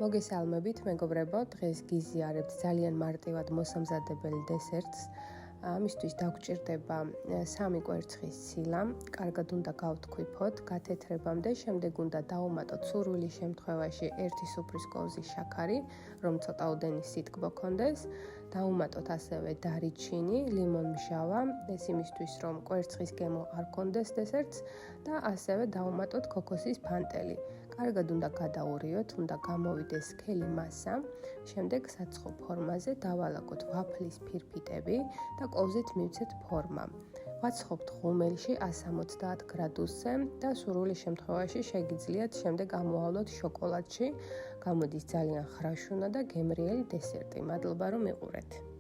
მოგესალმებით, მეგობრებო, დღეს გიზიარებთ ძალიან მარტივად მოსამზადებელი დესერტს. ამისთვის დაგვჭირდება 3 კვერცხის ცილა, კარგად უნდა გავთქვიფოთ, გათეთრებამდე, შემდეგ უნდა დავუმატოთ სურვილის შემთხვევაში 1 სუფრის კოვზი შაქარი, რომ ცოტაოდენი სითბო ქონდეს. დავუმატოთ ასევე დარიჩინი, ლიმონმჟავა, ეს იმისთვის, რომ კვერცხის გემო არ ქონდეს დესერტს და ასევე დავუმატოთ ქოქოსის ფანტელი. კარგად უნდა გადაურიოთ, უნდა გამოვიდეს სქელი მასა. შემდეგ საცხო ფორმაზე დავალაგოთ ვაფლის ფირფიტები და კოვზით მივცეთ ფორმა. ვაცხობთ ღუმელში 170 გრადუსზე და სურვილის შემთხვევაში შეგიძლიათ შემდეგ ამოავლოთ შოკოლადში. გამოდის ძალიან ხრაშუნა და გემრიელი დესერტი. მადლობა რომ მიყურეთ.